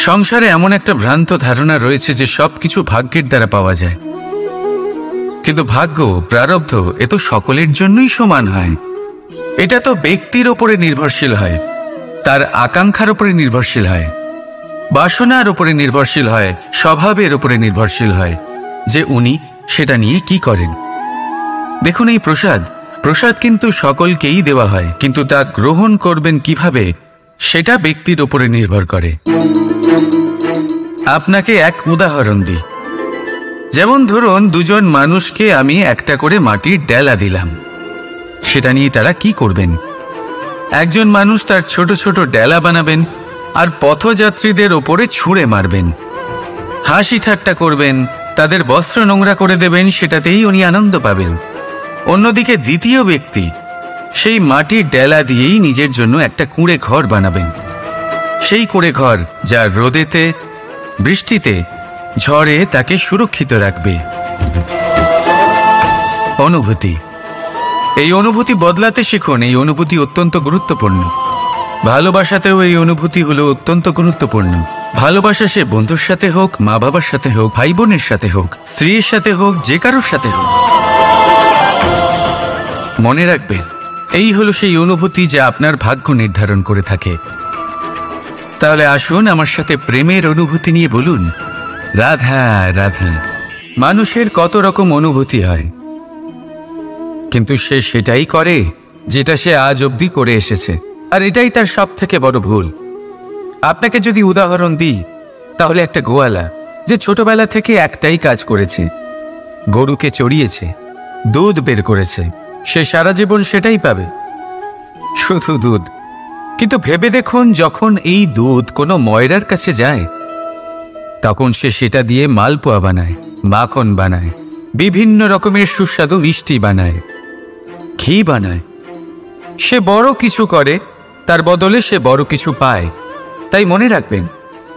সংসারে এমন একটা ভ্রান্ত ধারণা রয়েছে যে সবকিছু ভাগ্যের দ্বারা পাওয়া যায়, কিন্তু ভাগ্য প্রারব্ধ এ তো সকলের জন্যই সমান হয়। এটা তো ব্যক্তির ওপরে নির্ভরশীল হয়, তার আকাঙ্ক্ষার উপরে নির্ভরশীল হয়, বাসনার উপরে নির্ভরশীল হয়, স্বভাবের উপরে নির্ভরশীল হয় যে উনি সেটা নিয়ে কি করেন। দেখুন, এই প্রসাদ কিন্তু সকলকেই দেওয়া হয়, কিন্তু তা গ্রহণ করবেন কিভাবে সেটা ব্যক্তির উপরে নির্ভর করে। আপনাকে এক উদাহরণ দিই। যেমন ধরুন, দুজন মানুষকে আমি একটা করে মাটির ডেলা দিলাম, সেটা নিয়ে তারা কি করবেন? একজন মানুষ তার ছোট ছোট ডেলা বানাবেন আর পথযাত্রীদের ওপরে ছুঁড়ে মারবেন, হাসি ঠাট্টা করবেন, তাদের বস্ত্র নোংরা করে দেবেন, সেটাতেই উনি আনন্দ পাবেন। অন্যদিকে দ্বিতীয় ব্যক্তি সেই মাটির ডেলা দিয়েই নিজের জন্য একটা কুঁড়ে ঘর বানাবেন। সেই কুঁড়ে ঘর যা রোদেতে, বৃষ্টিতে, ঝড়ে তাকে সুরক্ষিত রাখবে। অনুভূতি, এই অনুভূতি বদলাতে শিখুন। এই অনুভূতি অত্যন্ত গুরুত্বপূর্ণ। ভালোবাসাতেও এই অনুভূতি হলো অত্যন্ত গুরুত্বপূর্ণ। ভালোবাসা সে বন্ধুর সাথে হোক, মা বাবার সাথে হোক, ভাই বোনের সাথে হোক, স্ত্রীর সাথে হোক, যে কারোর সাথে হোক, মনে রাখবেন এই হলো সেই অনুভূতি যা আপনার ভাগ্য নির্ধারণ করে থাকে। তাহলে আসুন আমার সাথে প্রেমের অনুভূতি নিয়ে বলুন, রাধা রাধা। মানুষের কত রকম অনুভূতি হয়, কিন্তু সে সেটাই করে যেটা সে আজ অবধি করে এসেছে, আর এটাই তার সব থেকে বড় ভুল। আপনাকে যদি উদাহরণ দিই, তাহলে একটা গোয়ালা যে ছোটবেলা থেকে একটাই কাজ করেছে, গরুকে চড়িয়েছে, দুধ বের করেছে, সে সারা জীবন সেটাই পাবে, শুধু দুধ। কিন্তু ভেবে দেখুন, যখন এই দুধ কোনো ময়রার কাছে যায়, তখন সে সেটা দিয়ে মালপোয়া বানায়, মাখন বানায়, বিভিন্ন রকমের সুস্বাদু মিষ্টি বানায়, ঘি বানায়। সে বড় কিছু করে, তার বদলে সে বড় কিছু পায়। তাই মনে রাখবেন,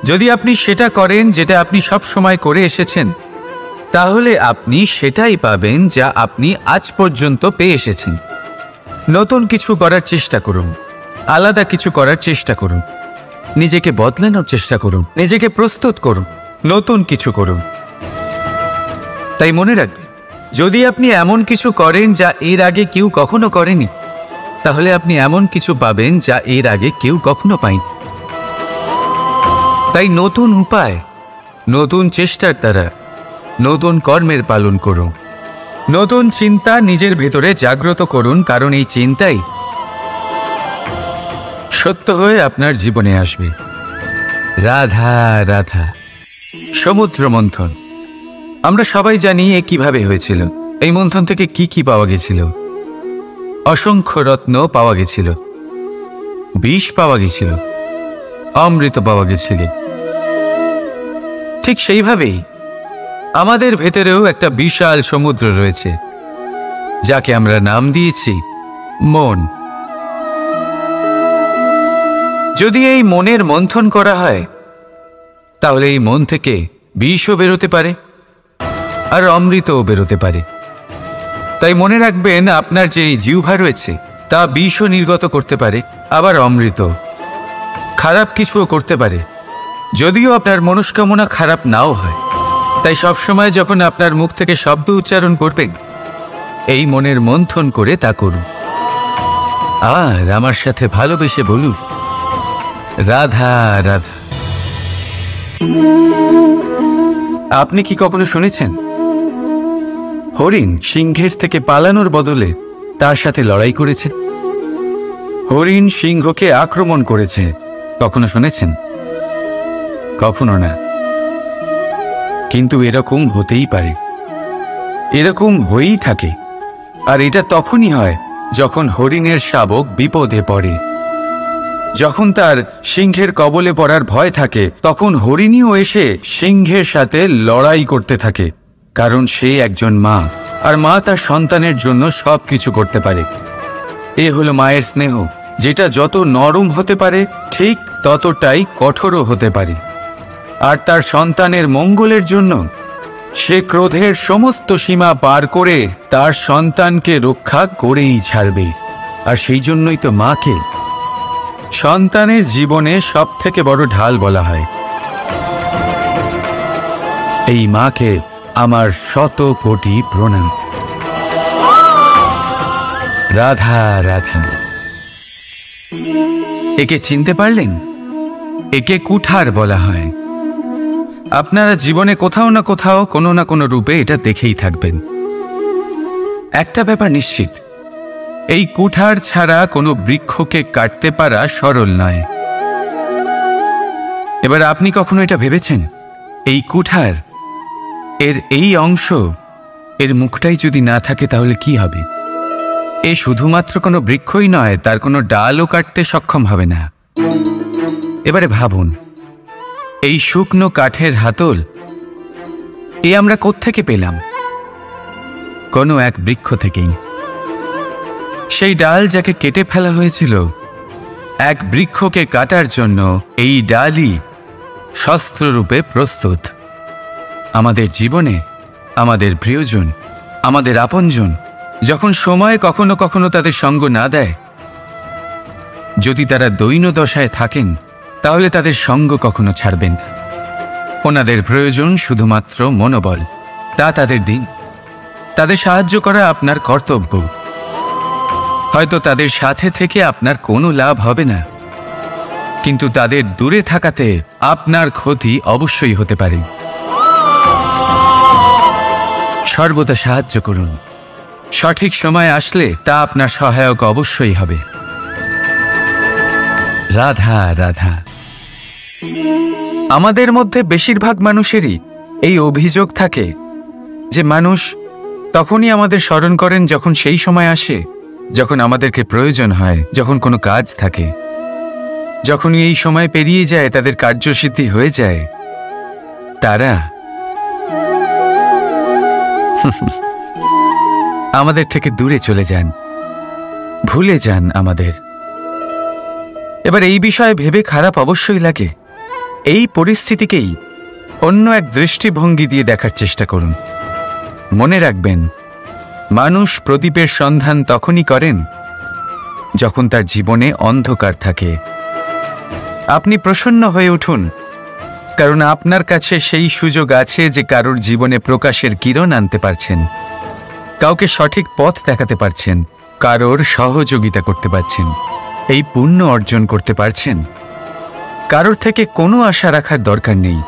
যদি আপনি সেটা করেন যেটা আপনি সব সময় করে এসেছেন, তাহলে আপনি সেটাই পাবেন যা আপনি আজ পর্যন্ত পেয়ে এসেছেন। নতুন কিছু করার চেষ্টা করুন, আলাদা কিছু করার চেষ্টা করুন, নিজেকে বদলানোর চেষ্টা করুন, নিজেকে প্রস্তুত করুন, নতুন কিছু করুন। তাই মনে রাখবেন, যদি আপনি এমন কিছু করেন যা এর আগে কেউ কখনো করেনি, তাহলে আপনি এমন কিছু পাবেন যা এর আগে কেউ কখনো পায়নি। তাই নতুন উপায়, নতুন চেষ্টার দ্বারা নতুন কর্মের পালন করুন। নতুন চিন্তা নিজের ভেতরে জাগ্রত করুন, কারণ এই চিন্তাই সত্য হয়ে আপনার জীবনে আসবে। রাধা রাধা। সমুদ্র মন্থন, আমরা সবাই জানি এ কিভাবে হয়েছিল। এই মন্থন থেকে কি কি পাওয়া গেছিল? অসংখ্য রত্ন পাওয়া গেছিল, বিষ পাওয়া গেছিল, অমৃত পাওয়া গেছিল। ঠিক সেইভাবেই আমাদের ভেতরেও একটা বিশাল সমুদ্র রয়েছে, যাকে আমরা নাম দিয়েছি মন। যদি এই মনের মন্থন করা হয়, তাহলে এই মন থেকে বিষও বেরোতে পারে আর অমৃতও বেরোতে পারে। তাই মনে রাখবেন, আপনার যে জিহ্বা রয়েছে তা বিষও নির্গত করতে পারে, আবার অমৃত। খারাপ কিছুও করতে পারে, যদিও আপনার মনস্কামনা খারাপ নাও হয়। তাই সবসময় যখন আপনার মুখ থেকে শব্দ উচ্চারণ করবেন, এই মনের মন্থন করে তা করুন। আর আমার সাথে ভালোবেসে বলুন, রাধা রাধা। আপনি কি কখনো শুনেছেন হরিণ সিংহের থেকে পালানোর বদলে তার সাথে লড়াই করেছে? হরিণ সিংহকে আক্রমণ করেছে, কখনো শুনেছেন? কখনো না। কিন্তু এরকম হতেই পারে, এরকম হয়েই থাকে। আর এটা তখনই হয় যখন হরিণের শাবক বিপদে পড়ে। যখন তার সিংহের কবলে পড়ার ভয় থাকে, তখন হরিণীও এসে সিংহের সাথে লড়াই করতে থাকে। কারণ সে একজন মা, আর মা তার সন্তানের জন্য সব কিছু করতে পারে। এ হলো মায়ের স্নেহ, যেটা যত নরম হতে পারে ঠিক ততটাই কঠোরও হতে পারে। আর তার সন্তানের মঙ্গলের জন্য সে ক্রোধের সমস্ত সীমা পার করে তার সন্তানকে রক্ষা করেই ছাড়বে। আর সেই জন্যই তো মাকে সন্তানের জীবনে সবথেকে বড় ঢাল বলা হয়। এই মাকে আমার শত কোটি প্রণাম। রাধা রাধা। একে চিনতে পারলেন? একে কুঠার বলা হয়। আপনারা জীবনে কোথাও না কোথাও কোনো না কোনো রূপে এটা দেখেই থাকবেন। একটা ব্যাপার নিশ্চিত, এই কুঠার ছাড়া কোনো বৃক্ষকে কাটতে পারা সরল নয়। এবার আপনি কখনো এটা ভেবেছেন, এই কুঠার এর এই অংশ, এর মুখটাই যদি না থাকে তাহলে কি হবে? এ শুধুমাত্র কোনো বৃক্ষই নয়, তার কোনো ডালও কাটতে সক্ষম হবে না। এবারে ভাবুন, এই শুকনো কাঠের হাতল এ আমরা কোত্থেকে পেলাম? কোনো এক বৃক্ষ থেকেই। সেই ডাল যাকে কেটে ফেলা হয়েছিল, এক বৃক্ষকে কাটার জন্য এই ডালই শস্ত্ররূপে প্রস্তুত। আমাদের জীবনে আমাদের প্রিয়জন, আমাদের আপনজন যখন সময় কখনো কখনো তাদের সঙ্গ না দেয়, যদি তারা দৈন্য দশায় থাকেন, তাহলে তাদের সঙ্গ কখনো ছাড়বেন না। ওনাদের প্রয়োজন শুধুমাত্র মনোবল। তা তাদের দিন। তাদের সাহায্য করা আপনার কর্তব্য। হয়তো তাদের সাথে থেকে আপনার কোনো লাভ হবে না, কিন্তু তাদের দূরে থাকাতে আপনার ক্ষতি অবশ্যই হতে পারে। সর্বদা সাহায্য করুন। সঠিক সময় আসলে তা আপনার সহায়ক অবশ্যই হবে। রাধা রাধা। আমাদের মধ্যে বেশিরভাগ মানুষেরই এই অভিযোগ থাকে যে মানুষ তখনই আমাদের স্মরণ করেন যখন সেই সময় আসে যখন আমাদেরকে প্রয়োজন হয়, যখন কোনো কাজ থাকে। যখনই এই সময় পেরিয়ে যায়, তাদের কার্যসিদ্ধি হয়ে যায়, তারা আমাদের থেকে দূরে চলে যান, ভুলে যান আমাদের। এবার এই বিষয়ে ভেবে খারাপ অবশ্যই লাগে। এই পরিস্থিতিকেই অন্য এক দৃষ্টিভঙ্গি দিয়ে দেখার চেষ্টা করুন। মনে রাখবেন, মানুষ প্রদীপের সন্ধান তখনই করেন যখন তার জীবনে অন্ধকার থাকে। আপনি প্রসন্ন হয়ে উঠুন, কারণ আপনার কাছে সেই সুযোগ আছে যে কারোর জীবনে প্রকাশের কিরণ আনতে পারছেন, কাউকে সঠিক পথ দেখাতে পারছেন, কারোর সহযোগিতা করতে পারছেন, এই পুণ্য অর্জন করতে পারছেন। কারোর থেকে কোনো আশা রাখার দরকার নেই।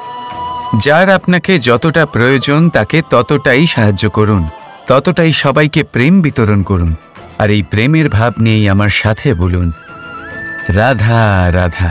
যার আপনাকে যতটা প্রয়োজন তাকে ততটাই সাহায্য করুন, ততটাই সবাইকে প্রেম বিতরণ করুন। আর এই প্রেমের ভাব নিয়েই আমার সাথে বলুন, রাধা রাধা।